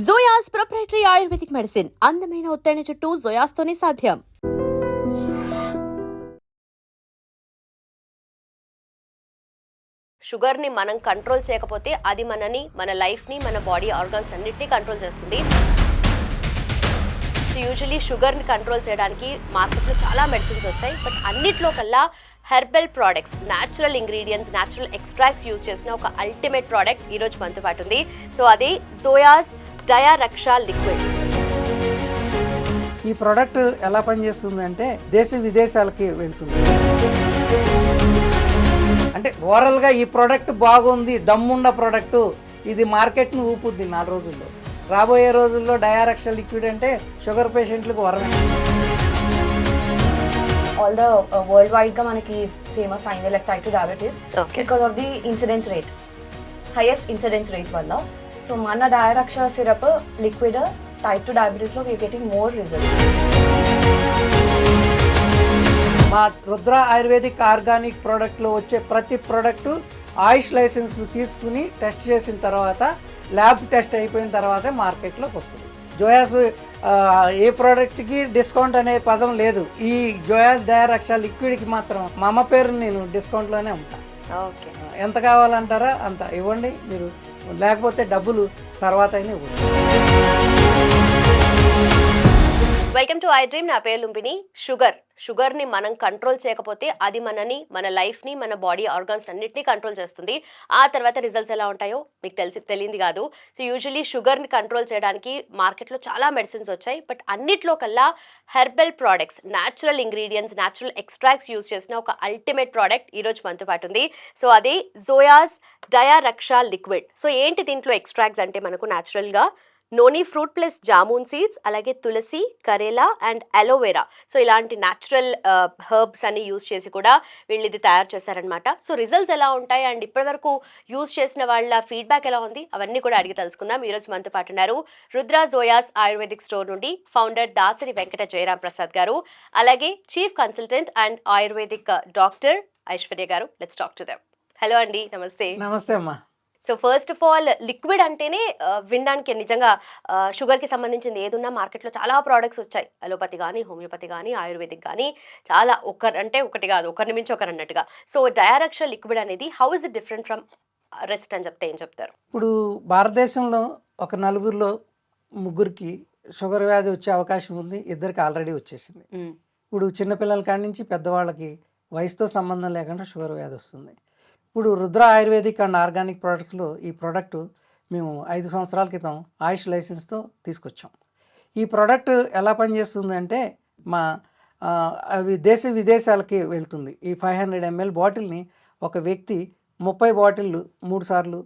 జోయాస్ proprietary ayurvedic medicine అందమైన ఒత్తైన చుట్టూ జోయాస్తోనే సాధ్యం. షుగర్ని మనం కంట్రోల్ చేయకపోతే అది మనని, మన లైఫ్ని, మన బాడీ ఆర్గాన్స్ అన్నిటినీ కంట్రోల్ చేస్తుంది. యూజువలీ షుగర్ని కంట్రోల్ చేయడానికి మార్కెట్లో చాలా మెడిసిన్స్ వచ్చాయి. బట్ అన్నిట్లో కల్లా herbal products, natural ingredients, natural extracts use చేసిన ఒక అల్టిమేట్ ప్రోడక్ట్ ఈరోజు మనతో పాటు ఉంది. సో అది జోయాస్ డయారక్ష లిక్విడ్. ఈ ప్రోడక్ట్ ఎలా పనిచేస్తుంది అంటే దేశ విదేశాలకి వెళ్తుంది. అంటే ఓవరాల్గా ఈ ప్రోడక్ట్ బాగుంది, దమ్ముండ ప్రోడక్ట్, ఇది మార్కెట్ను ఊపుద్ది 4 రోజుల్లో. రాబోయే రోజుల్లో డయారక్ష లిక్విడ్ అంటే షుగర్ పేషెంట్లకు వరమే. All the worldwide గా మనకి ఫేమస్ అయింది like type 2 diabetes because of the incidence rate, highest incidence rate వల్ల. సో మన Diaraksha syrup liquid type 2 diabetes లో వీఆర్ గెటింగ్ మోర్ రిజల్ట్స్. మా రుద్ర ఆయుర్వేదిక్ ఆర్గానిక్ ప్రోడక్ట్లో వచ్చే ప్రతి ప్రోడక్టు ఆయుష్ లైసెన్స్ తీసుకుని టెస్ట్ చేసిన తర్వాత, ల్యాబ్ టెస్ట్ అయిపోయిన తర్వాతే మార్కెట్లోకి వస్తుంది. జోయాస్ ఏ ప్రోడక్ట్కి డిస్కౌంట్ అనే పదం లేదు. ఈ జోయాస్ డయారక్ష లిక్విడ్కి మాత్రం మా అమ్మ పేరు నేను డిస్కౌంట్లోనే ఉంటాను. ఓకే, ఎంత కావాలంటారా అంత ఇవ్వండి మీరు, లేకపోతే డబ్బులు తర్వాత అయినా ఇవ్వండి. Welcome to I dream. నా పేరు లుంబిని. షుగర్ని మనం కంట్రోల్ చేయకపోతే అది మనని, మన లైఫ్ని, మన బాడీ ఆర్గాన్స్ అన్నిటినీ కంట్రోల్ చేస్తుంది. ఆ తర్వాత రిజల్ట్స్ ఎలా ఉంటాయో మీకు తెలియంది కాదు. సో యూజువలీ షుగర్ని కంట్రోల్ చేయడానికి మార్కెట్లో చాలా మెడిసిన్స్ వచ్చాయి. బట్ అన్నిట్లో కల్లా herbal products, natural ingredients, natural extracts use చేసిన ఒక అల్టిమేట్ ప్రోడక్ట్ ఈరోజు మనతో పాటు ఉంది. సో అది జోయాస్ డయారక్ష లిక్విడ్. సో ఏంటి దీంట్లో ఎక్స్ట్రాక్ట్స్ అంటే మనకు న్యాచురల్గా noni fruit plus jamun seeds, అలాగే తులసి, కరేలా అండ్ అలోవెరా. సో ఇలాంటి న్యాచురల్ హర్బ్స్ అన్ని యూజ్ చేసి కూడా వీళ్ళు ఇది తయారు చేశారనమాట. సో రిజల్ట్స్ ఎలా ఉంటాయి అండ్ ఇప్పటివరకు యూజ్ చేసిన వాళ్ళ ఫీడ్బ్యాక్ ఎలా ఉంది అవన్నీ కూడా అడిగి తెలుసుకుందాం. ఈరోజు మనతో పాటు ఉన్నారు రుద్ర జోయాస్ ఆయుర్వేదిక్ స్టోర్ నుండి ఫౌండర్ దాసరి వెంకట జయరాం ప్రసాద్ గారు, అలాగే chief consultant and ayurvedic doctor Aishwarya garu. Let's talk to them. Hello అండి, నమస్తే. నమస్తే అమ్మా. So first of all liquid అంటేనే వినడానికి నిజంగా షుగర్కి సంబంధించింది ఏదున్నా మార్కెట్లో చాలా ప్రోడక్ట్స్ వచ్చాయి. అలోపతి కానీ, హోమియోపతి కానీ, ఆయుర్వేదిక్ కానీ, చాలా ఒకటి కాదు, ఒకరిని మించి ఒకరు అన్నట్టుగా. సో డయారక్ష లిక్విడ్ అనేది how is it different from rest అని చెప్తే ఏం చెప్తారు? ఇప్పుడు భారతదేశంలో ఒక 4 ముగ్గురికి షుగర్ వ్యాధి వచ్చే అవకాశం ఉంది. 2కి ఆల్రెడీ వచ్చేసింది. ఇప్పుడు చిన్నపిల్లల కాడి నుంచి పెద్దవాళ్ళకి వయసుతో సంబంధం లేకుండా షుగర్ వ్యాధి వస్తుంది. ఇప్పుడు రుద్ర ఆయుర్వేదిక్ అండ్ ఆర్గానిక్ ప్రోడక్ట్స్లో ఈ ప్రోడక్ట్ మేము 5 సంవత్సరాల క్రితం ఆయుష్ లైసెన్స్తో తీసుకొచ్చాం. ఈ ప్రోడక్ట్ ఎలా పనిచేస్తుంది అంటే అవి దేశ విదేశాలకి వెళ్తుంది. ఈ 500 ml బాటిల్ని ఒక వ్యక్తి 30 బాటిళ్ళు 3 సార్లు,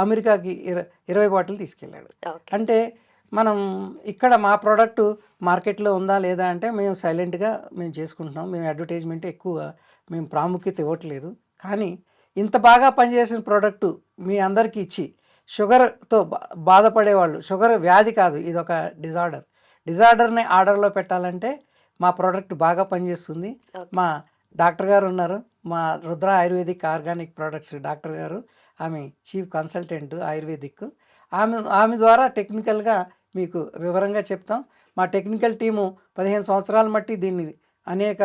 అమెరికాకి 20 బాటిల్ తీసుకెళ్ళాడు. అంటే మనం ఇక్కడ మా ప్రోడక్ట్ మార్కెట్లో ఉందా లేదా అంటే మేము సైలెంట్గా మేము చేసుకుంటున్నాం. మేము అడ్వర్టైజ్మెంట్ ఎక్కువ మేము ప్రాముఖ్యత ఇవ్వట్లేదు. కానీ ఇంత బాగా పనిచేసిన ప్రోడక్టు మీ అందరికీ ఇచ్చి షుగర్తో బాధపడేవాళ్ళు, షుగర్ వ్యాధి కాదు, ఇది ఒక డిజార్డర్ని ఆర్డర్లో పెట్టాలంటే మా ప్రోడక్ట్ బాగా పనిచేస్తుంది. మా డాక్టర్ గారు ఉన్నారు, మా Rudra ayurvedic organic products doctor గారు, ఆమె చీఫ్ కన్సల్టెంట్ ఆయుర్వేదిక్. ఆమె ద్వారా టెక్నికల్గా మీకు వివరంగా చెప్తాం. మా టెక్నికల్ టీము 15 సంవత్సరాల మట్టి దీన్ని అనేక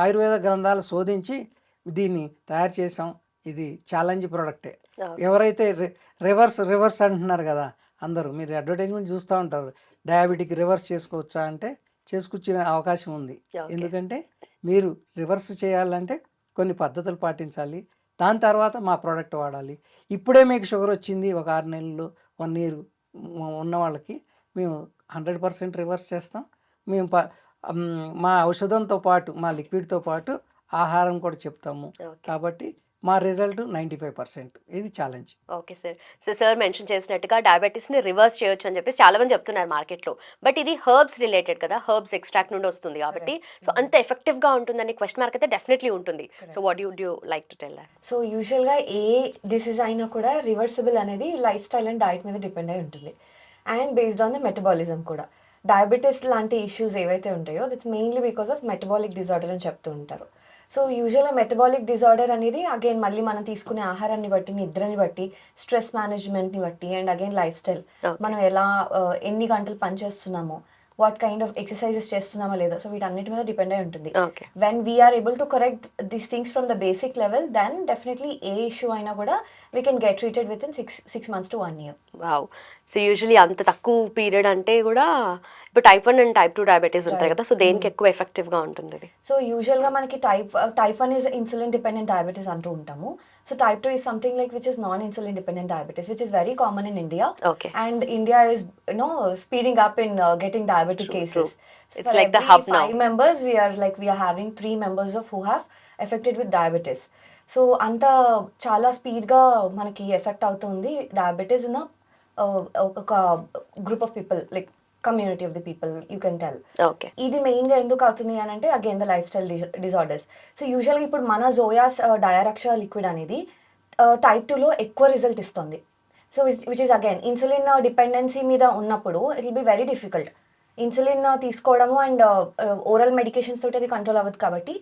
ఆయుర్వేద గ్రంథాలు శోధించి దీన్ని తయారు చేసాం. ఇది ఛాలెంజ్ ప్రోడక్టే. ఎవరైతే రివర్స్ అంటున్నారు కదా అందరూ, మీరు అడ్వర్టైజ్మెంట్ చూస్తూ ఉంటారు, డయాబెటిక్ రివర్స్ చేసుకోవచ్చా అంటే చేసుకొచ్చిన అవకాశం ఉంది. ఎందుకంటే మీరు రివర్స్ చేయాలంటే కొన్ని పద్ధతులు పాటించాలి. దాని తర్వాత మా ప్రోడక్ట్ వాడాలి. ఇప్పుడే మీకు షుగర్ వచ్చింది, ఒక 6 నెలలు 1 year ఉన్న వాళ్ళకి మేము 100% రివర్స్ చేస్తాం. మేము మా ఔషధంతో పాటు, మా లిక్విడ్తో పాటు ఆహారం కూడా చెప్తాము. కాబట్టి మా రిజల్ట్ 95%. ఇది challenge. Okay sir. So sir mention చేసినట్టుగా డయాబెటీస్ని రివర్స్ చేయొచ్చు అని చెప్పేసి చాలా మంది చెప్తున్నారు మార్కెట్లో. బట్ ఇది హర్బ్స్ రిలేటెడ్ కదా, హర్బ్స్ ఎక్స్ట్రాక్ట్ నుండి వస్తుంది కాబట్టి సో అంత ఎఫెక్టివ్గా ఉంటుందని క్వశ్చన్ మార్క్ అయితే డెఫినెట్లీ ఉంటుంది. So what you like to tell? So యూజువల్గా ఏ డిసీజ్ అయినా కూడా రివర్సిబుల్ అనేది లైఫ్ స్టైల్ అండ్ డైట్ మీద డిపెండ్ అయి ఉంటుంది. And based on the metabolism కూడా. డయాబెటీస్ లాంటి ఇష్యూస్ ఏవైతే ఉంటాయో that's mainly because of metabolic disorder అని చెప్తూ ఉంటారు. సో యూజువల్గా మెటబాలిక్ డిజార్డర్ అనేది అగైన్ మళ్ళీ మనం తీసుకునే ఆహారాన్ని బట్టి, నిద్రని బట్టి, స్ట్రెస్ మేనేజ్మెంట్ని బట్టి అండ్ అగైన్ లైఫ్ స్టైల్, మనం ఎలా ఎన్ని గంటలు పని చేస్తున్నామో, వాట్ కైండ్ ఆఫ్ ఎక్సర్సైజెస్ చేస్తున్నామా లేదా, సో వీటన్నిటి మీద డిపెండ్ అయి ఉంటుంది. When we are able to correct these things from the basic level, then definitely a issue అయినా కూడా we can get treated with in 6 months to 1 year. Wow. So usually అంత తక్కువ పీరియడ్ అంటే కూడా ఇప్పుడు టైప్ 1 అండ్ టైప్ 2 డయాబెటీస్ ఉంటాయి కదా, so దేనికి ఎక్కువ ఎఫెక్టివ్గా ఉంటుంది ఇది? సో యూజువల్గా మనకి type 1 is insulin dependent diabetes అంటూ ఉంటాము. So type 2 is something like which is non insulin dependent diabetes, which is very common in India. Okay. And India is speeding up in getting diabetic cases. So It's for like the every hub now. 5 members, we are having 3 members of who have affected with diabetes. So అంత చాలా స్పీడ్గా మనకి effect అవుతుంది diabetes in ఒక group of people, like community of the people, you can tell. Okay. ఇది మెయిన్గా ఎందుకు అవుతుంది అని అంటే again the life style disorders. So యూజువల్గా ఇప్పుడు మన జోయాస్ డయారక్ష లిక్విడ్ అనేది టైప్ 2లో ఎక్కువ రిజల్ట్ ఇస్తుంది. So which is again insulin dependency మీద ఉన్నప్పుడు it will be very difficult. Insulin తీసుకోవడము అండ్ ఓరల్ మెడికేషన్స్ తోటి అది కంట్రోల్ అవ్వదు కాబట్టి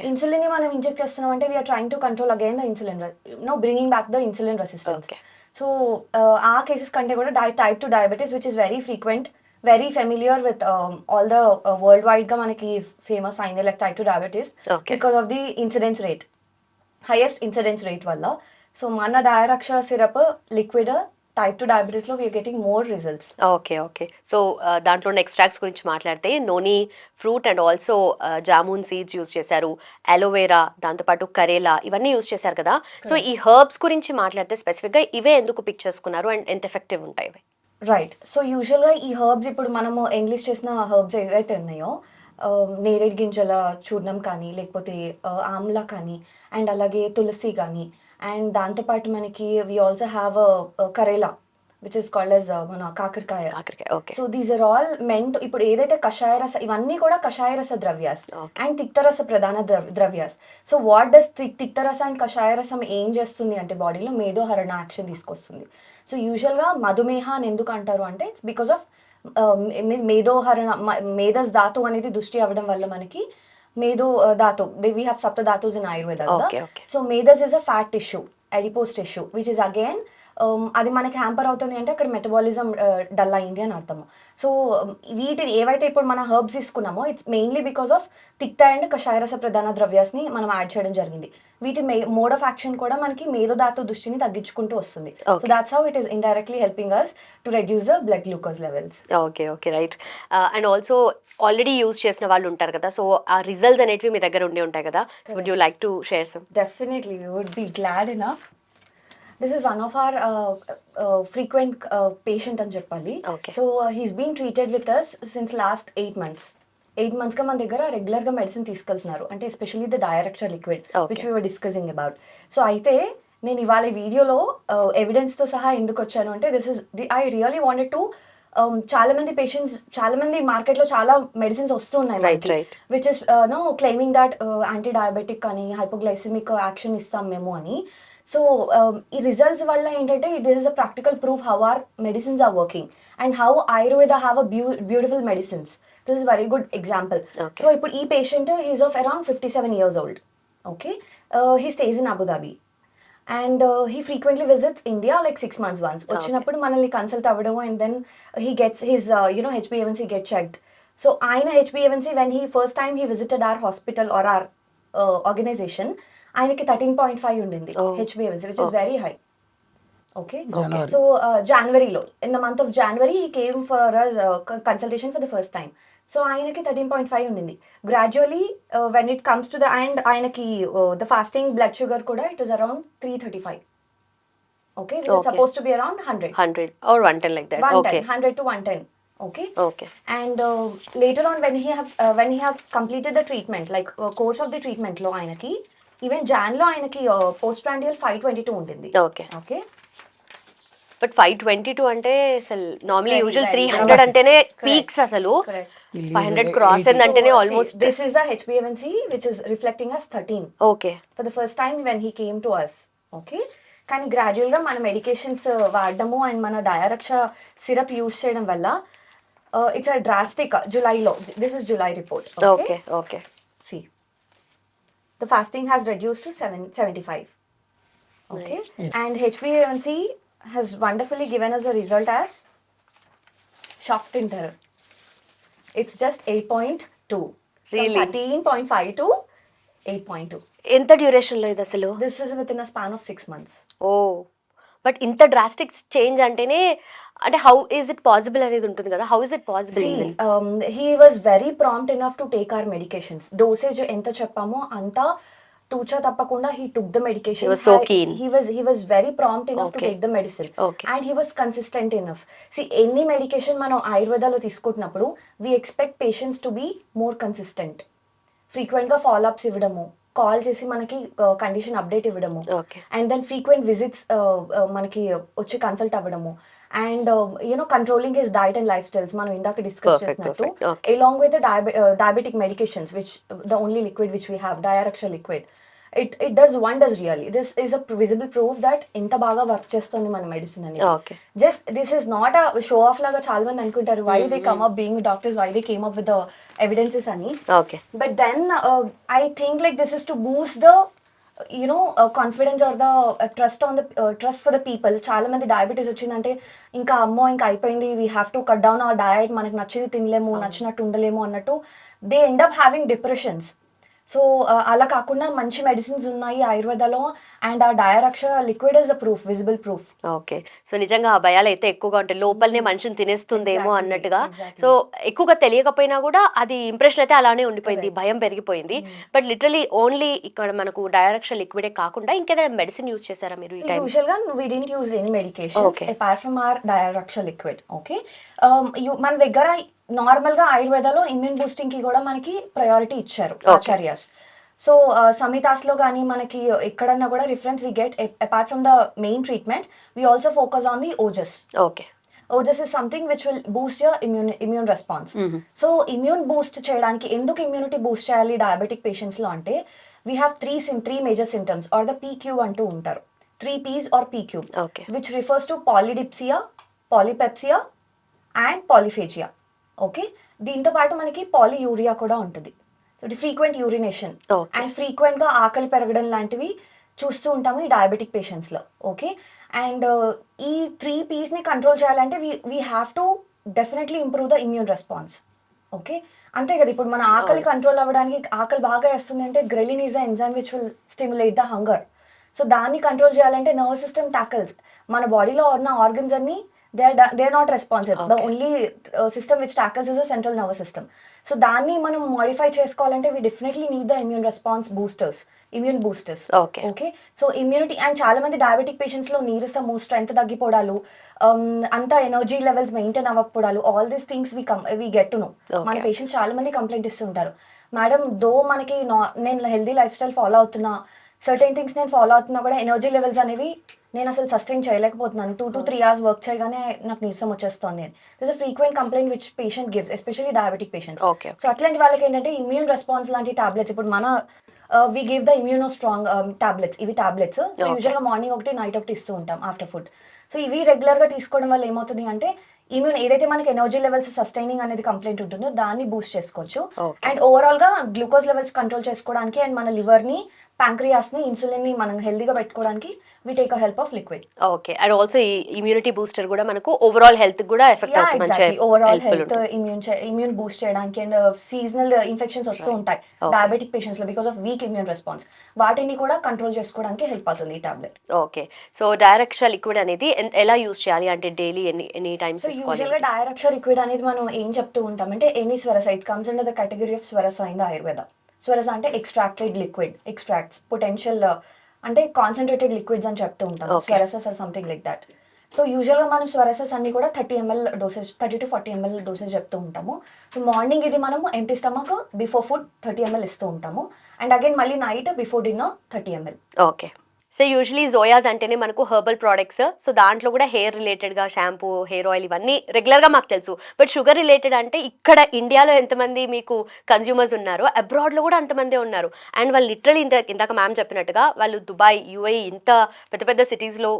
ఇన్సులిన్ మనం ఇంజెక్ట్ చేస్తున్నాం అంటే we are trying to control again the insulin, bringing back the insulin resistance. So ఆ కేసెస్ కంటే కూడా type 2 diabetes which is very frequent, very familiar with all the world వైడ్గా మనకి ఫేమస్ అయింది like type 2 diabetes because of the incidence rate, highest incidence rate వల్ల. So మన Diaraksha syrup liquid type 2 డయాబెటీస్లో we are getting more results. Okay. Okay. So దాంట్లో extracts గురించి మాట్లాడితే నోని fruit and also jamun seeds use చేశారు, అలోవేరా, దాంతోపాటు కరేలా, ఇవన్నీ యూజ్ చేశారు కదా. సో ఈ హర్బ్స్ గురించి మాట్లాడితే స్పెసిఫిక్గా ఇవే ఎందుకు పిక్ చేసుకున్నారు అండ్ ఎంత ఎఫెక్టివ్ ఉంటాయి ఇవి? రైట్. సో యూజువల్గా ఈ హర్బ్స్ ఇప్పుడు మనము ఇంగ్లీష్ చేసిన హర్బ్స్ ఏవైతే ఉన్నాయో, నేరేడు గింజల చూర్ణం కానీ, లేకపోతే ఆమ్లా కానీ, అండ్ అలాగే తులసి కానీ, అండ్ దాంతోపాటు మనకి we also have karela which is called as మన కాకరకాయ. Okay. So these are ailment. ఇప్పుడు ఏదైతే కషాయ రస, ఇవన్నీ కూడా కషాయ రస ద్రవ్యాస్ అండ్ తిక్తరస ప్రధాన ద్రవ్యాస్. సో వాట్ డస్ తిక్తరస అండ్ కషాయ రసం ఏం చేస్తుంది అంటే బాడీలో మేధోహరణ యాక్షన్ తీసుకొస్తుంది. సో యూజువల్గా మధుమేహ అని ఎందుకు అంటారు అంటే ఇట్స్ బికాస్ ఆఫ్ మేధోహరణ, మేధస్ ధాతు అనేది దృష్టి అవ్వడం వల్ల మనకి మేధో ధాతు, వీ హ్యావ్ సప్త ధాతుస్ ఇన్ ఆయుర్వేద కదా. సో మేధస్ is a fat tissue, adipose tissue which is again అది మనకి హ్యాంపర్ అవుతుంది అంటే అక్కడ మెటబాలిజం డల్ అయింది అని అర్థము. సో వీటిని ఏవైతే ఇప్పుడు మన హర్బ్స్ తీసుకున్నామో ఇట్స్ మెయిన్లీ బికాస్ ఆఫ్ తిక్త అండ్ కషాయరస ప్రధాన ద్రవ్యాస్ని మనం యాడ్ చేయడం జరిగింది. వీటి మోడ్ ఆఫ్ యాక్షన్ కూడా మనకి మేధోధాతు దృష్టిని తగ్గించుకుంటూ వస్తుంది. So that's how it is indirectly helping us to reduce the blood glucose levels. Okay. Okay. Right. And also already use చేసిన వాళ్ళు ఉంటారు కదా, సో ఆ రిజల్ట్స్ అనేటివి మీ దగ్గర ఉండి ఉంటాయి కదా. So would you like to share some? Definitely, we would be glad enough. This is one of our frequent patient అని చెప్పాలి. Okay. So he's been treated with us since last 8 months. 8 monthsగా మన దగ్గర రెగ్యులర్గా మెడిసిన్ తీసుకెళ్తున్నారు, అంటే especially the Diaraksha liquid which we were discussing about. So అయితే నేను ఇవాళ ఈ వీడియోలో ఎవిడెన్స్తో సహా ఎందుకు వచ్చాను అంటే this is I really wanted to చాలా మంది పేషెంట్స్, చాలా మంది మార్కెట్లో చాలా మెడిసిన్స్ వస్తూ ఉన్నాయి which is claiming that anti diabetic అని, హైపోగ్లైసిమిక్ యాక్షన్ ఇస్తాం మేము అని. సో ఈ రిజల్ట్స్ వల్ల ఏంటంటే this is a practical proof how our medicines are working and how Ayurveda have a beautiful medicines. This is very good example. So ఇప్పుడు ఈ patient he's of around 57 years old. Okay. He stays in Abu Dhabi and he frequently visits India like 6 months once. వచ్చినప్పుడు మనల్ని consult అవ్వడం and then he gets his HbA1c get checked. So ఆయన HbA1c when he first time he visited our hospital or our organization, ఆయనకి 13.5 ఉండింది HbA1c which is very high. Okay. So Januaryలో in the month of January he came for a consultation for the first time. So ఆయనకి 13.5 ఉండింది. Gradually when it comes to the and ఆయనకి the fasting blood sugar కూడా it is around 335. Okay, which is suppose to be around 100 or 110 like that. Okay, 100 to 110. Okay. Okay. And later on when he have completed the treatment, like course of the treatment లో ఆయనకి even John లో ఆయనకి post prandial 522 ఉండింది. Okay. Okay. But 522 అంటే అసలు normally usual 300 అంటేనే peaks, అసలు 500 cross అంటేనే almost. This is the HbA1c which is reflecting as 13. Okay. For the first time when he came to us. Okay. కానీ గ్రాడ్యువల్గా మన మెడికేషన్స్ వాడడము అండ్ మన డయారక్ష సిరప్ యూస్ చేయడం వల్ల ఇట్స్ అ డ్రాస్టిక్. జులైలో, this is July report. Okay. Okay. See the fasting has reduced to 75. Okay, Nice. and HbA1c has wonderfully given us a result as shocked in terror. It's just 8.2. Really? From 13.5 to 8.2. ఎంత డ్యూరేషన్లో ఇది అసలు? This is within a span of 6 months. Oh but ఇంత drastic change అంటేనే అంటే how is it possible అనేది ఉంటుంది కదా, how is it possible? See, he was very prompt enough to take our medications. Dosage ఎంత చెప్పామో అంత తూచా తప్పకుండా he took the medication. He was so keen. He was very prompt enough to Okay. take the medicine. Okay. And he was consistent enough. See, any medication మనం ఆయుర్వేదాలో తీసుకుంటున్నప్పుడు we expect patients to be more consistent. ఫ్రీక్వెంట్గా follow ups ఇవ్వడము, call చేసి మనకి condition update ఇవ్వడము, okay. And then frequent visits మనకి వచ్చి consult అవ్వడము, and controlling his diet and lifestyles మనం ఇందాక డిస్కస్ Perfect, చేసినట్టు, perfect. Okay. along with the diabetic medications, which the only liquid which we have, Diaraksha liquid, it does wonders really. This is a visible proof that ఇంత బాగా work చేస్తుంది మన medicine అనేది. Okay. Just this is not a show off లాగా చాలా మంది అనుకుంటారు, why they come up being doctors, why they came up with the evidences అని. Okay. But then I think like this is to boost the confidence or the trust for the people. చాలా మంది diabetes వచ్చిందంటే ఇంకా అమ్మో ఇంకా అయిపోయింది, we have to cut down our diet, మనకి నచ్చింది తినలేము, నచ్చినట్టు ఉండలేము అన్నట్టు they end up having depressions. So అలా కాకుండా మంచి మెడిసిన్స్ ఉన్నాయి ఆయుర్వేదాలో, అండ్ ఆ Diaraksha liquid is a proof, visible proof. Okay. So నిజంగా ఆ భయాలు అయితే ఎక్కువగా ఉంటాయి, లోపలనే మనిషిని తినేస్తుందేమో Exactly, అన్నట్టుగా. exactly. సో ఎక్కువగా తెలియకపోయినా కూడా అది ఇంప్రెషన్ అయితే అలానే ఉండిపోయింది, భయం పెరిగిపోయింది. బట్ లిటరలీ ఓన్లీ ఇక్కడ మనకు డయారక్ష లిక్విడే కాకుండా ఇంకేదైనా మెడిసిన్ యూజ్ చేశారా మీరు ఈ టైం? యూజువల్ గా we didn't use any medication Okay. apart from our Diaraksha liquid. Okay, మన దగ్గర నార్మల్ గా ఆయుర్వేదాలో ఇమ్యూన్ బూస్టింగ్ కి కూడా మనకి ప్రయారిటీ ఇచ్చారు ఆచార్యాస్. సో సమితాస్ లో కానీ మనకి ఎక్కడన్నా కూడా reference we get apart from the main treatment, we also focus on the ఓజస్. ఓకే. ఓజస్ is something which will boost your immune response. So immune boost చేయడానికి ఎందుకు ఇమ్యూనిటీ బూస్ట్ చేయాలి డయాబెటిక్ పేషెంట్స్ లో అంటే, we have three major symptoms are the PQ అంటూ ఉంటారు, 3 P's are PQ, Okay. Which refers to polydipsia, polypepsia and polyphagia. Okay, దీంతో పాటు మనకి పాలియూరియా కూడా ఉంటుంది, frequent urination Okay. And frequent గా ఆకలి పెరగడం లాంటివి చూస్తూ ఉంటాము ఈ డయాబెటిక్ పేషెంట్స్ లో. ఓకే, అండ్ ఈ 3 P's ని కంట్రోల్ చేయాలంటే we have to definitely improve the immune response. Okay, అంతే కదా. ఇప్పుడు మన ఆకలి కంట్రోల్ అవ్వడానికి, ఆకలి బాగా వేస్తుంది అంటే ghrelin is the enzyme which will stimulate the hunger. So దాన్ని కంట్రోల్ చేయాలంటే నర్వస్ సిస్టమ్ టాకిల్స్, మన బాడీలో ఉన్న ఆర్గన్స్ అన్ని they are not responsive. The only system which tackles is the central nervous system. So దాన్ని మనం modify చేసుకోవాలంటే we definitely need the immune response boosters, immune boosters. Okay. So immunity, and చాలా మంది diabetic patients లో నీరసము, strength తగ్గిపోవడాలు, అంత energy levels maintain అవ్వకపోవడాలు, all these things we get to know. మన పేషెంట్స్ చాలా మంది కంప్లైంట్ ఇస్తుంటారు, మేడం దో మనకి నేను హెల్దీ లైఫ్ స్టైల్ ఫాలో అవుతున్నా, సర్టెన్ థింగ్స్ నేను ఫాలో అవుతున్నా కూడా ఎనర్జీ లెవెల్స్ అనేవి నేను అసలు సస్టైన్ చేయలేకపోతున్నాను, 2 to 3 hours వర్క్ చేయగానే నాకు నీరసం వచ్చేస్తుంది అని. This a frequent complaint which patient gives, especially diabetic patients. Okay. So అట్లాంటి వాళ్ళకి ఏంటంటే ఇమ్యూన్ రెస్పాన్స్ లాంటి టాబ్లెట్స్, ఇప్పుడు మన we give the immuno strong tablets, ఇవి టాబ్లెట్స్. సో యూజువల్గా మార్నింగ్ ఒకటి, నైట్ ఒకటి ఇస్తూ ఉంటాం ఆఫ్టర్ ఫుడ్. సో ఇవి రెగ్యులర్గా తీసుకోవడం వల్ల ఏమవుతుంది అంటే ఇమ్యూన్ ఏదైతే మనకి ఎనర్జీ లెవెల్స్ సస్టైనింగ్ అనేది కంప్లైంట్ ఉంటుందో దాన్ని బూస్ట్ చేసుకోవచ్చు. అండ్ ఓవరాల్ గా గ్లూకోజ్ లెవెల్స్ కంట్రోల్ చేసుకోవడానికి, అండ్ మన లివర్ ని, ప్యాంక్రియాస్ ని, ఇన్సులిన్ ని మనం హెల్దీగా పెట్టుకోవడానికి we take a help of liquid. Okay. And also ఈ ఇమ్యూనిటీ బూస్టర్ కూడా మనకు ఓవరాల్ హెల్త్ కూడా ఎఫెక్ట్ అవుతుంది, ఓవరాల్ హెల్త్ ఇమ్యూన్ బూస్ట్ చేయడానికి. అండ్ సీజనల్ ఇన్ఫెక్షన్స్ వస్తూ ఉంటాయి డయాబెటిక్ పేషెంట్స్ లో because of weak immune response, వాటిని కూడా కంట్రోల్ చేసుకోవడానికి హెల్ప్ అవుతుంది ఈ tablet. Okay. So Diaraksha liquid అనేది ఎలా యూజ్ చేయాలి అంటే daily any times? So usual గా డైరెక్ష లిక్విడ్ అనేది మనం ఏం చెప్తూ ఉంటాం అంటే ఎనీ స్వరస, it comes under the category of స్వరస ఇన్ ద ఆయుర్వేద. స్వరస అంటే ఎక్స్ట్రాక్టెడ్ లిక్విడ్, ఎక్స్ట్రాక్ట్స్, పొటెన్షియల్ అంటే కాన్సన్ట్రేటెడ్ లిక్విడ్స్ అని చెప్తూ ఉంటాం, స్వరసస్ are something like that. So యూజువల్గా మనం స్వరసస్ అన్ని కూడా 30 ml dosage, 30 to 40 ml dosage చెప్తూ ఉంటాము. సో మార్నింగ్ ఇది మనము empty stomach before food 30 ml ఇస్తూ ఉంటాము, అండ్ అగైన్ మళ్ళీ night before dinner 30 ml. Okay. So usually Joyas అంటేనే మనకు హెర్బల్ ప్రోడక్ట్స్, సో దాంట్లో కూడా హెయిర్ రిలేటెడ్గా షాంపూ, హెయిర్ ఆయిల్ ఇవన్నీ రెగ్యులర్గా మాకు తెలుసు. బట్ షుగర్ రిలేటెడ్ అంటే ఇక్కడ ఇండియాలో ఎంతమంది మీకు కన్జ్యూమర్స్ ఉన్నారు, అబ్రాడ్లో కూడా అంతమందే ఉన్నారు. అండ్ వాళ్ళు లిటరలీ ఇందాక మ్యామ్ చెప్పినట్టుగా వాళ్ళు దుబాయ్, UAE ఇంత పెద్ద పెద్ద సిటీస్లో,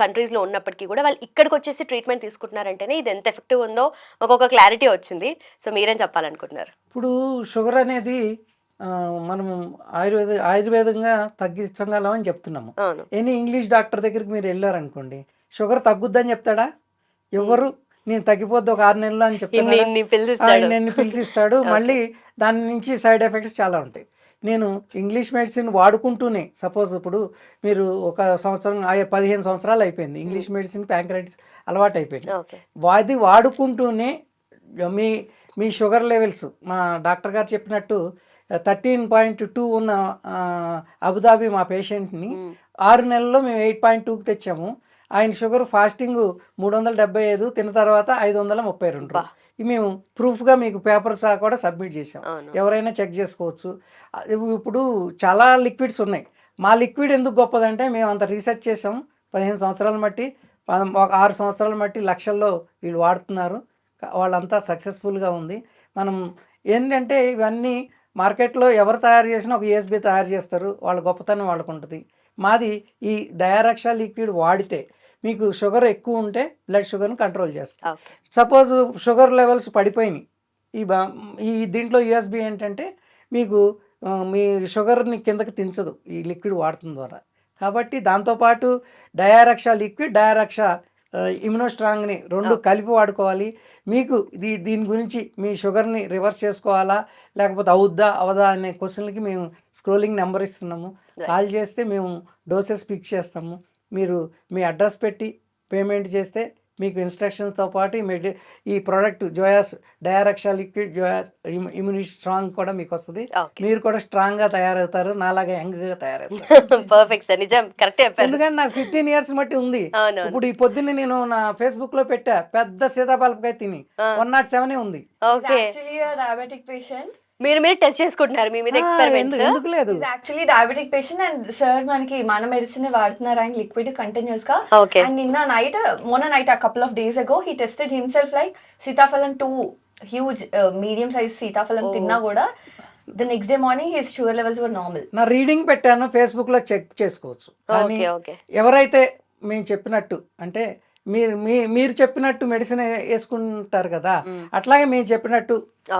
కంట్రీస్లో ఉన్నప్పటికీ కూడా వాళ్ళు ఇక్కడికి వచ్చేసి ట్రీట్మెంట్ తీసుకుంటున్నారంటేనే ఇది ఎంత ఎఫెక్టివ్ ఉందో మాకు ఒక క్లారిటీ వచ్చింది. సో మీరేం చెప్పాలనుకుంటున్నారు? ఇప్పుడు షుగర్ అనేది మనము ఆయుర్వేదంగా తగ్గించగలమని చెప్తున్నాము. అవును. ఎనీ ఇంగ్లీష్ డాక్టర్ దగ్గరికి మీరు వెళ్ళారనుకోండి, షుగర్ తగ్గుద్దని చెప్తాడా? ఎవరు నేను తగ్గిపోద్ది ఒక 6 నెలలు అని చెప్తాడా? ఇన్ని పిలిచిస్తాడు. ఇన్ని పిల్స్ ఇస్తాడు. మళ్ళీ దాని నుంచి సైడ్ ఎఫెక్ట్స్ చాలా ఉంటాయి. నేను ఇంగ్లీష్ మెడిసిన్ వాడుకుంటూనే, సపోజ్ ఇప్పుడు మీరు ఒక సంవత్సరం 15 సంవత్సరాలు అయిపోయింది, ఇంగ్లీష్ మెడిసిన్ ప్యాంక్రైటిస్ అలవాటు అయిపోయింది. ఓకే. అది వాడుకుంటూనే మీ మీ షుగర్ లెవెల్స్ మా డాక్టర్ గారు చెప్పినట్టు 13.2 ఉన్న అబుదాబి మా పేషెంట్ని 6 నెలల్లో మేము 8.2కి తెచ్చాము. ఆయన షుగర్ ఫాస్టింగ్ 375, తిన్న తర్వాత 532. మేము ప్రూఫ్గా మీకు పేపర్స్ కూడా సబ్మిట్ చేసాం, ఎవరైనా చెక్ చేసుకోవచ్చు. ఇప్పుడు చాలా లిక్విడ్స్ ఉన్నాయి. మా లిక్విడ్ ఎందుకు గొప్పదంటే మేము అంత రీసెర్చ్ చేసాం. 15 సంవత్సరాలు బట్టి 6 సంవత్సరాలు బట్టి లక్షల్లో వీళ్ళు వాడుతున్నారు. వాళ్ళంతా సక్సెస్ఫుల్గా ఉంది. మనం ఏంటంటే ఇవన్నీ మార్కెట్లో ఎవరు తయారు చేసినా ఒక యూఎస్బీ తయారు చేస్తారు, వాళ్ళ గొప్పతనం వాళ్ళకు ఉంటుంది. మాది ఈ డయారక్షా లిక్విడ్ వాడితే మీకు షుగర్ ఎక్కువ ఉంటే బ్లడ్ షుగర్ని కంట్రోల్ చేస్తాం. సపోజ్ షుగర్ లెవెల్స్ పడిపోయినాయి, ఈ దీంట్లో యూఎస్బీ ఏంటంటే మీకు మీ షుగర్ని కిందకి దించదు ఈ లిక్విడ్ వాడటం ద్వారా. కాబట్టి దాంతోపాటు డయారక్షా లిక్విడ్, డయారక్షా ఇమ్యునోస్ట్రాంగ్ని 2 కలిపి వాడుకోవాలి. మీకు దీని గురించి మీ షుగర్ని రివర్స్ చేసుకోవాలా లేకపోతే అవుద్దా అవదా అనే క్వశ్చన్లకి మేము స్క్రోలింగ్ నెంబర్ ఇస్తున్నాము. కాల్ చేస్తే మేము డోసెస్ పిక్ చేస్తాము. మీరు మీ అడ్రస్ పెట్టి పేమెంట్ చేస్తే మీకు ఇన్స్ట్రక్షన్స్తో పాటు ఈ ప్రోడక్ట్ జోయాస్ డయారక్షా లిక్విడ్, జోయాస్ ఇమ్యూని స్ట్రాంగ్ కూడా మీకు వస్తుంది. మీరు కూడా స్ట్రాంగ్గా తయారవుతారు, నాలాగా యంగ్గా తయారవుతారు. పర్ఫెక్ట్ సార్, నిజం, కరెక్ట్ చెప్పారు. ఎందుకంటే నాకు 15 ఇయర్స్ బట్టి ఉంది. ఇప్పుడు ఈ పొద్దున్నే నేను నా ఫేస్బుక్ లో పెట్టా, పెద్ద సీతాఫలకాయ తిని 107 ఉంది. Actually a diabetic patient. మీరు టెస్ట్ చేసుకుంటున్నారు మీ మీద ఎక్స్పెరిమెంట్స్? ఎందుకు లేదు, He's actually diabetic patient and sir మనకి మన మెడిసిన్ వాడుతున్నారు ఆయన లిక్విడ్ కంటిన్యూస్ గా. Okay. And మొన్న night a couple of days ago he tested himself like సీతాఫలం 2 huge medium size సీతాఫలం తిన్నా కూడా the next day morning his sugar levels were normal. నా రీడింగ్ పెట్టాను, ఫేస్బుక్ లో చెక్ చేసుకోవచ్చు. కానీ ఓకే. ఎవరైతే మేము చెప్పినట్టు అంటే మీరు చెప్పినట్టు మెడిసిన్ వేసుకుంటారు కదా, అట్లాగే మేము చెప్పినట్టు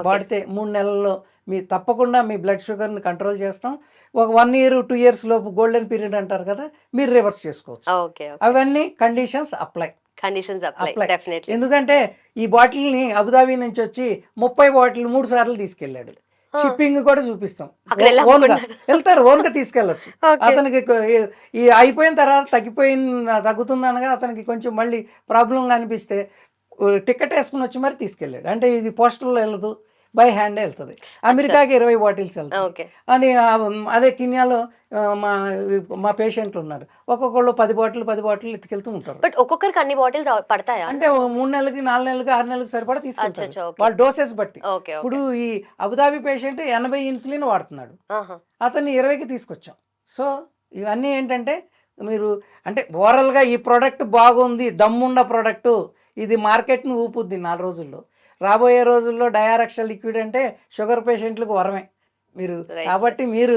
వాడితే 3 నెలల్లో మీ తప్పకుండా మీ బ్లడ్ షుగర్ని కంట్రోల్ చేస్తాం. ఒక 1 year 2 years లోపు గోల్డెన్ పీరియడ్ అంటారు కదా, మీరు రివర్స్ చేసుకోవచ్చు. అవన్నీ కండిషన్స్ అప్లై. ఎందుకంటే ఈ బాటిల్ని అబుదాబి నుంచి వచ్చి 30 బాటిల్ 3 సార్లు తీసుకెళ్ళాడు. షిప్పింగ్ కూడా చూపిస్తాం, వెళ్తారు, ఓన్గా తీసుకెళ్ళచ్చు. అతనికి ఈ అయిపోయిన తర్వాత తగ్గుతుంది అనగా అతనికి కొంచెం మళ్ళీ ప్రాబ్లం అనిపిస్తే టికెట్ వేసుకుని వచ్చి మరి తీసుకెళ్ళాడు. అంటే ఇది పోస్టల్లో వెళ్ళదు, బై హ్యాండ్ వెళ్తుంది. అమెరికాకి 20 బాటిల్స్ వెళ్తాయి అని. అదే కెన్యాలో మా పేషెంట్లు ఉన్నారు, ఒక్కొక్కళ్ళు 10 బాటిల్ ఎత్తుకెళ్తూ ఉంటారు. బట్ ఒక్కొక్కరికి అన్ని బాటిల్స్ పడతాయా? అంటే 3 నెలలకి 4 నెలలకి 6 నెలలకి సరిపడా తీసుకెళ్తారు వాళ్ళ డోసెస్ బట్టి. ఇప్పుడు ఈ అబుదాబి పేషెంట్ 80 ఇన్సులిన్ వాడుతున్నాడు, అతన్ని 20కి తీసుకొచ్చాం. సో ఇవన్నీ ఏంటంటే మీరు అంటే ఓవరాల్గా ఈ ప్రోడక్ట్ బాగుంది, దమ్మున్న ప్రోడక్టు, ఇది మార్కెట్ను ఊపుద్ది 4 రోజుల్లో. రాబోయే రోజుల్లో డయారక్షా లిక్విడ్ అంటే షుగర్ పేషెంట్లకు వరమే మీరు. కాబట్టి మీరు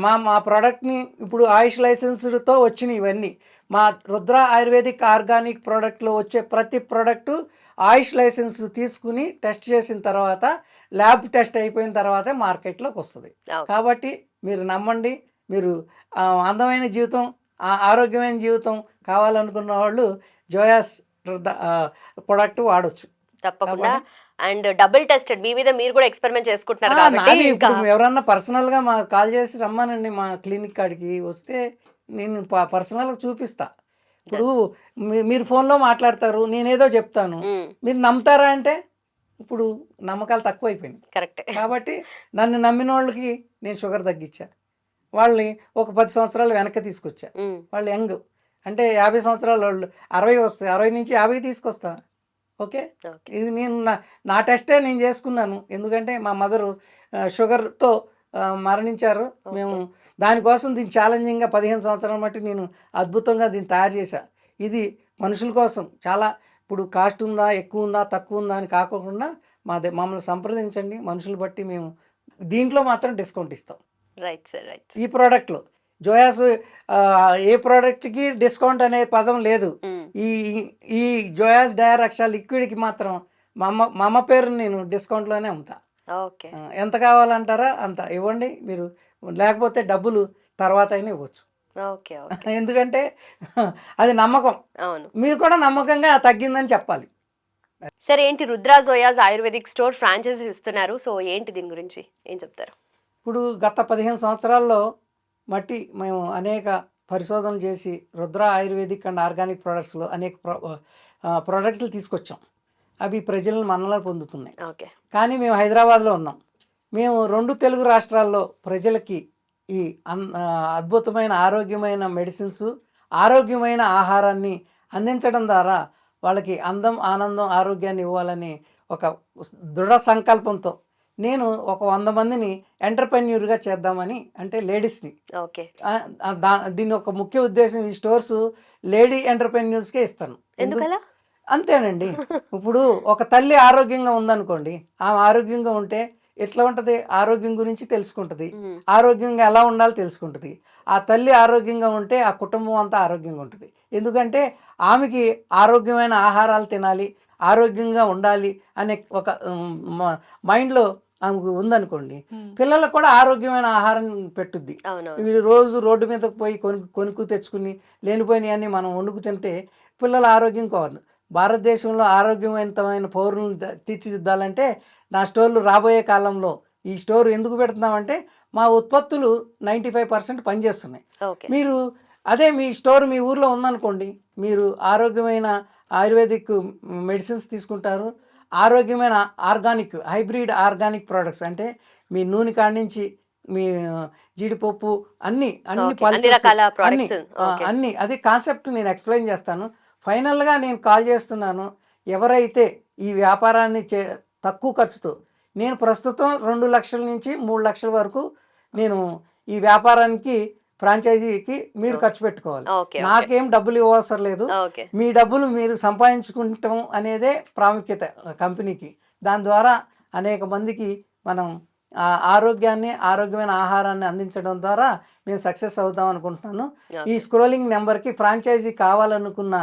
మా ప్రోడక్ట్ని ఇప్పుడు ఆయుష్ లైసెన్స్తో వచ్చినాయి ఇవన్నీ. మా రుద్ర ఆయుర్వేదిక్ ఆర్గానిక్ ప్రోడక్ట్లో వచ్చే ప్రతి ప్రోడక్టు ఆయుష్ లైసెన్స్ తీసుకుని టెస్ట్ చేసిన తర్వాత, ల్యాబ్ టెస్ట్ అయిపోయిన తర్వాతే మార్కెట్లోకి వస్తుంది. కాబట్టి మీరు నమ్మండి. మీరు అందమైన జీవితం, ఆరోగ్యమైన జీవితం కావాలనుకున్న వాళ్ళు జోయాస్ ప్రొడక్ట్ వాడచ్చు తప్పకుండా. అండ్ డబుల్ టెస్టెడ్, మీ మీద మీరు కూడా ఎక్స్పెరిమెంట్ చేసుకుంటున్నారు కాబట్టి ఎవరన్నా పర్సనల్ గా మా కాల్ చేసి రమ్మానండి మా క్లినిక్ కాడికి వస్తే నేను పర్సనల్ గా చూపిస్తా. ఇప్పుడు మీరు ఫోన్లో మాట్లాడతారు, నేనేదో చెప్తాను, మీరు నమ్ముతారా అంటే ఇప్పుడు నమ్మకాలు తక్కువ అయిపోయింది. కరెక్ట్. కాబట్టి నన్ను నమ్మిన వాళ్ళకి నేను షుగర్ తగ్గించా, వాళ్ళని ఒక 10 సంవత్సరాలు వెనక్కి తీసుకొచ్చా. వాళ్ళు యంగ్ అంటే 50 సంవత్సరాల వాళ్ళు 60 వస్తాయి, 60 నుంచి 50 తీసుకొస్తా. ఓకే, ఇది నేను నా టెస్టే నేను చేసుకున్నాను. ఎందుకంటే మా మదరు షుగర్తో మరణించారు. మేము దానికోసం దీన్ని ఛాలెంజింగ్గా 15 సంవత్సరాల మట్టి నేను అద్భుతంగా దీన్ని తయారు చేశా. ఇది మనుషుల కోసం చాలా. ఇప్పుడు కాస్ట్ ఉందా, ఎక్కువ ఉందా, తక్కువ ఉందా అని కాకుండా మమ్మల్ని సంప్రదించండి. మనుషులు బట్టి మేము దీంట్లో మాత్రం డిస్కౌంట్ ఇస్తాం. Right sir, right. ఈ ప్రోడక్ట్లో జోయాస్ ఏ ప్రోడక్ట్కి డిస్కౌంట్ అనే పదం లేదు. ఈ జోయాస్ డయారక్షా లిక్విడ్కి మాత్రం మా అమ్మ పేరు నేను డిస్కౌంట్లోనే అమ్ముతా. ఓకే. ఎంత కావాలంటారా అంత ఇవ్వండి మీరు, లేకపోతే డబ్బులు తర్వాత అయినా ఇవ్వచ్చు. ఓకే. ఓకే. ఎందుకంటే అది నమ్మకం. అవును. మీరు కూడా నమ్మకంగా తగ్గిందని చెప్పాలి. సరే, ఏంటి రుద్రా జోయాస్ ఆయుర్వేదిక్ స్టోర్ ఫ్రాంచైజీ ఇస్తున్నారు. సో ఏంటి దీని గురించి ఏం చెప్తారు? ఇప్పుడు గత 15 సంవత్సరాల్లో మేము అనేక పరిశోధనలు చేసి రుద్ర ఆయుర్వేదిక్ అండ్ ఆర్గానిక్ ప్రొడక్ట్స్లో అనేక ప్రొడక్ట్స్లు తీసుకొచ్చాం. అవి ప్రజలను మన్ననలు పొందుతున్నాయి. ఓకే. కానీ మేము హైదరాబాద్లో ఉన్నాం. మేము 2 తెలుగు రాష్ట్రాల్లో ప్రజలకి ఈ అద్భుతమైన ఆరోగ్యమైన మెడిసిన్స్, ఆరోగ్యమైన ఆహారాన్ని అందించడం ద్వారా వాళ్ళకి అందం, ఆనందం, ఆరోగ్యాన్ని ఇవ్వాలని ఒక దృఢ సంకల్పంతో నేను ఒక 100 మందిని ఎంటర్‌ప్రెన్యూర్‌గా చేద్దామని, అంటే లేడీస్‌ని. ఓకే. దీని ఒక ముఖ్య ఉద్దేశం, ఈ స్టోర్స్ లేడీ ఎంటర్‌ప్రెన్యూర్స్‌కే ఇస్తాను. ఎందుకలా? అంతేనండి. ఇప్పుడు ఒక తల్లి ఆరోగ్యంగా ఉందనుకోండి, ఆమె ఆరోగ్యంగా ఉంటే ఎట్లా ఉంటుంది, ఆరోగ్యం గురించి తెలుసుకుంటుంది, ఆరోగ్యంగా ఎలా ఉండాలో తెలుసుకుంటుంది. ఆ తల్లి ఆరోగ్యంగా ఉంటే ఆ కుటుంబం అంతా ఆరోగ్యంగా ఉంటుంది. ఎందుకంటే ఆమెకి ఆరోగ్యమైన ఆహారాలు తినాలి, ఆరోగ్యంగా ఉండాలి అనే ఒక మైండ్లో ఆమెకు ఉందనుకోండి, పిల్లలకు కూడా ఆరోగ్యమైన ఆహారం పెట్టుద్ది. వీళ్ళు రోజు రోడ్డు మీదకి పోయి కొనుక్కు తెచ్చుకుని లేనిపోయినవన్నీ మనం వండుకు తింటే పిల్లల ఆరోగ్యం కావాలి. భారతదేశంలో ఆరోగ్యవంతమైన పౌరులను తీర్చిదిద్దాలంటే నా స్టోర్లు రాబోయే కాలంలో, ఈ స్టోర్ ఎందుకు పెడుతున్నామంటే మా ఉత్పత్తులు 95% పనిచేస్తున్నాయి. మీరు అదే మీ స్టోర్ మీ ఊర్లో ఉందనుకోండి, మీరు ఆరోగ్యమైన ఆయుర్వేదిక్ మెడిసిన్స్ తీసుకుంటారు, ఆరోగ్యమైన ఆర్గానిక్ హైబ్రిడ్ ఆర్గానిక్ ప్రోడక్ట్స్, అంటే మీ నూనె కాడి నుంచి మీ జీడిపప్పు అన్ని పల్సెస్ అన్ని అది కాన్సెప్ట్ నేను ఎక్స్ప్లెయిన్ చేస్తాను. ఫైనల్గా నేను కాల్ చేస్తున్నాను, ఎవరైతే ఈ వ్యాపారాన్ని తక్కువ ఖర్చుతో, నేను ప్రస్తుతం 2 లక్షల నుంచి 3 లక్షల వరకు నేను ఈ వ్యాపారానికి ఫ్రాంచైజీకి మీరు ఖర్చు పెట్టుకోవాలి. నాకేం డబ్బులు ఇవ్వవసరం లేదు. మీ డబ్బులు మీరు సంపాదించుకుంటాం అనేదే ప్రాముఖ్యత కంపెనీకి. దాని ద్వారా అనేక మందికి మనం ఆరోగ్యాన్ని, ఆరోగ్యమైన ఆహారాన్ని అందించడం ద్వారా మేము సక్సెస్ అవుతాం అనుకుంటున్నాను. ఈ స్క్రోలింగ్ నెంబర్కి ఫ్రాంచైజీ కావాలనుకున్న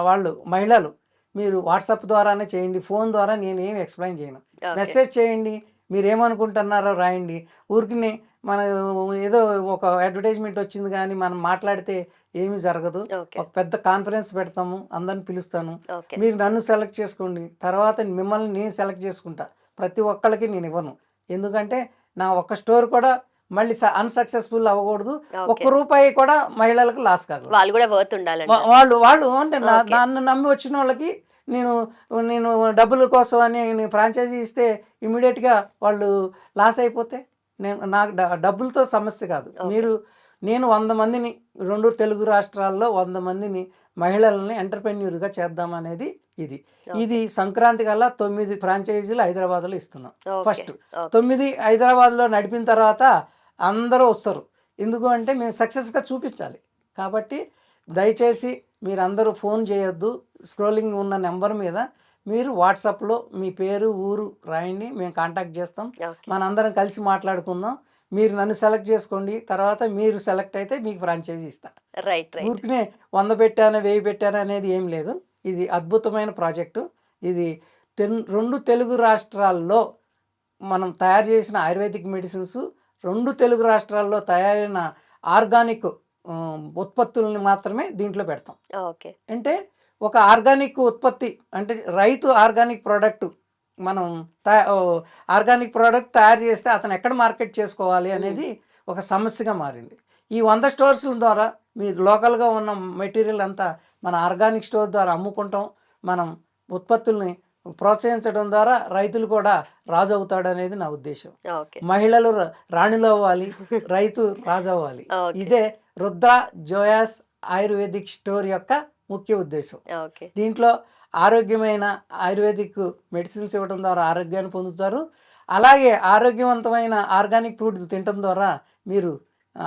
వాళ్ళు, మహిళలు, మీరు వాట్సాప్ ద్వారానే చేయండి, ఫోన్ ద్వారా నేను ఏమి ఎక్స్ప్లెయిన్ చేయను. మెసేజ్ చేయండి, మీరేమనుకుంటున్నారో రాయండి. ఊరికి మన ఏదో ఒక అడ్వర్టైజ్మెంట్ వచ్చింది కానీ మనం మాట్లాడితే ఏమీ జరగదు. ఒక పెద్ద కాన్ఫరెన్స్ పెడతాము, అందరిని పిలుస్తాను, మీరు నన్ను సెలెక్ట్ చేసుకోండి, తర్వాత మిమ్మల్ని నేను సెలెక్ట్ చేసుకుంటా. ప్రతి ఒక్కళ్ళకి నేను ఇవ్వను, ఎందుకంటే నా ఒక్క స్టోర్ కూడా మళ్ళీ అన్సక్సెస్ఫుల్ అవ్వకూడదు, ఒక్క రూపాయి కూడా మహిళలకు లాస్ కాదు. వాళ్ళు కూడా వర్త్ ఉండాలి. వాళ్ళు అంటే నన్ను నమ్మి వచ్చిన వాళ్ళకి నేను డబ్బుల కోసం అని ఫ్రాంచైజీ ఇస్తే ఇమీడియట్గా వాళ్ళు లాస్ అయిపోతే నాకు డబ్బులతో సమస్య కాదు. నేను 100 మందిని 2 తెలుగు రాష్ట్రాల్లో 100 మందిని మహిళలని ఎంటర్‌ప్రెన్యూర్‌గా చేద్దామనేది ఇది సంక్రాంతి కల్లా 9 ఫ్రాంచైజీలు హైదరాబాద్లో ఇస్తున్నాం. ఫస్ట్ 9 హైదరాబాద్లో నడిపిన తర్వాత అందరూ వస్తారు. ఎందుకు అంటే మేము సక్సెస్గా చూపించాలి. కాబట్టి దయచేసి మీరందరూ ఫోన్ చేయొద్దు. స్క్రోలింగ్ ఉన్న నెంబర్ మీద మీరు వాట్సాప్లో మీ పేరు, ఊరు రాయండి, మేము కాంటాక్ట్ చేస్తాం, మనందరం కలిసి మాట్లాడుకుందాం. మీరు నన్ను సెలెక్ట్ చేసుకోండి, తర్వాత మీరు సెలెక్ట్ అయితే మీకు ఫ్రాంచైజీ ఇస్తాను. ఊరికనే 100 పెట్టాను 1000 పెట్టాను అనేది ఏం లేదు. ఇది అద్భుతమైన ప్రాజెక్టు. ఇది 2 తెలుగు రాష్ట్రాల్లో మనం తయారు చేసిన ఆయుర్వేదిక్ మెడిసిన్స్, 2 తెలుగు రాష్ట్రాల్లో తయారైన ఆర్గానిక్ ఉత్పత్తుల్ని మాత్రమే దీంట్లో పెడతాం. అంటే ఒక ఆర్గానిక్ ఉత్పత్తి అంటే రైతు ఆర్గానిక్ ప్రోడక్ట్ మనం ఆర్గానిక్ ప్రోడక్ట్ తయారు చేస్తే అతను ఎక్కడ మార్కెట్ చేసుకోవాలి అనేది ఒక సమస్యగా మారింది. ఈ 100 స్టోర్స్ ద్వారా మీరు లోకల్గా ఉన్న మెటీరియల్ అంతా మన ఆర్గానిక్ స్టోర్ ద్వారా అమ్ముకుంటాం. మనం ఉత్పత్తుల్ని ప్రోత్సహించడం ద్వారా రైతులు కూడా రాజు అవుతాడు అనేది నా ఉద్దేశం. మహిళలు రాణులు అవ్వాలి, రైతు రాజు అవ్వాలి. ఇదే రుద్ర జోయాస్ ఆయుర్వేదిక్ స్టోర్ యొక్క ముఖ్య ఉద్దేశం. దీంట్లో ఆరోగ్యమైన ఆయుర్వేదిక్ మెడిసిన్స్ ఇవ్వడం ద్వారా ఆరోగ్యాన్ని పొందుతారు. అలాగే ఆరోగ్యవంతమైన ఆర్గానిక్ ఫుడ్ తినడం ద్వారా మీరు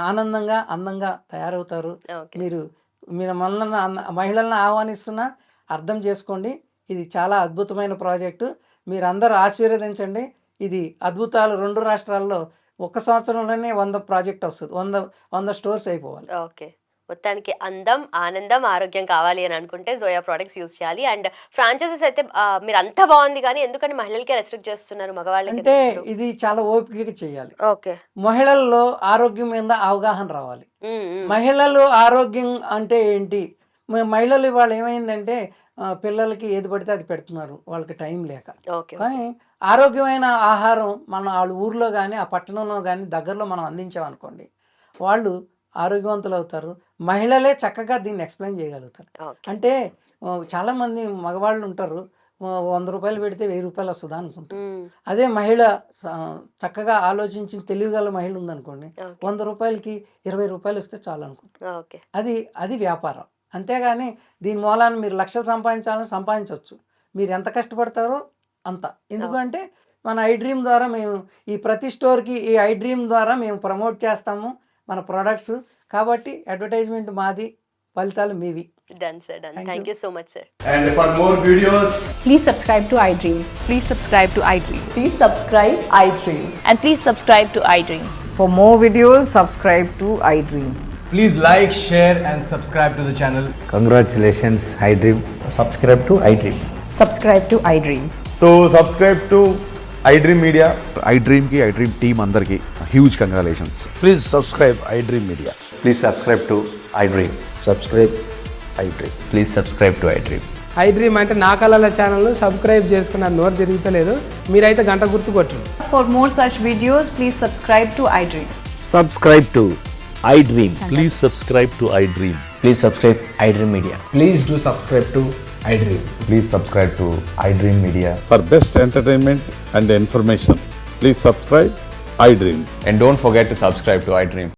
ఆనందంగా, అందంగా తయారవుతారు. మీరు మహిళలను ఆహ్వానిస్తున్నా అర్థం చేసుకోండి. ఇది చాలా అద్భుతమైన ప్రాజెక్టు. మీరందరూ ఆశీర్వదించండి. ఇది అద్భుతాలు 2 రాష్ట్రాల్లో 1 సంవత్సరంలోనే 100 ప్రాజెక్ట్ వస్తుంది. 100 స్టోర్స్ అయిపోవాలి. మొత్తానికి అందం, ఆనందం, ఆరోగ్యం కావాలి అని అనుకుంటే జోయా ప్రోడక్ట్స్ యూజ్ చేయాలి. అండ్ ఫ్రాంచైజెస్ అయితే మీరు అంతా బాగుంది కానీ ఎందుకని మహిళలకే రెస్ట్రిక్ట్ చేస్తున్నారు, మగవాళ్ళకి అంటే ఇది చాలా ఓపికగా చేయాలి. ఓకే. మహిళల్లో ఆరోగ్యం మీద అవగాహన రావాలి. మహిళలు ఆరోగ్యం అంటే ఏంటి, మహిళలు ఇవాళ ఏమైందంటే పిల్లలకి ఏది పడితే అది పెడుతున్నారు వాళ్ళకి టైం లేక. ఓకే. కానీ ఆరోగ్యమైన ఆహారం మనం వాళ్ళ ఊర్లో కానీ ఆ పట్టణంలో కానీ దగ్గరలో మనం అందించామనుకోండి, వాళ్ళు ఆరోగ్యవంతులు అవుతారు. మహిళలే చక్కగా దీన్ని ఎక్స్ప్లెయిన్ చేయగలుగుతారు. ఓకే. అంటే చాలామంది మగవాళ్ళు ఉంటారు, 100 రూపాయలు పెడితే 1000 రూపాయలు వస్తుందా అనుకుంటారు. అదే మహిళ చక్కగా ఆలోచించి తెలివిగల మహిళ ఉందనుకోండి, 100 రూపాయలకి 20 రూపాయలు వస్తే చాలు అనుకుంటారు. ఓకే. అది వ్యాపారం. అంతేగాని దీని మూలాన మీరు లక్షలు సంపాదించాలని సంపాదించవచ్చు, మీరు ఎంత కష్టపడతారో అంత. ఎందుకంటే మన ఐ డ్రీమ్ ద్వారా మేము ఈ ప్రతి స్టోర్కి ఈ ఐ డ్రీమ్ ద్వారా మేము ప్రమోట్ చేస్తాము మన ప్రోడక్ట్స్. కాబట్టి అడ్వర్టైజ్మెంట్ మాది, ఫలితాలు మీవి. Done sir, done. Thank you so much sir. And for more videos, Please subscribe to iDream. Please subscribe to iDream. Please subscribe iDream. And please subscribe to iDream. For more videos, subscribe to iDream. please like, share and subscribe to the channel. Congratulations, iDream. Subscribe to iDream. Subscribe to iDream. So subscribe to iDream Media. iDream ki iDream team andarki huge congratulations. Please subscribe iDream Media. Please subscribe to iDream. Subscribe iDream. Please subscribe to iDream. iDream అంటే నా కళల channel subscribe చేసుకున్న నోరు తిరుగుతలేదు, మీరైతే గంట గుర్తు కొట్టండి. For more such videos, please subscribe to iDream. Subscribe to iDream. Please subscribe to iDream. Please subscribe iDream Media. Please do subscribe to iDream. Please subscribe to iDream Media. For best entertainment and information, please subscribe iDream. And don't forget to subscribe to iDream.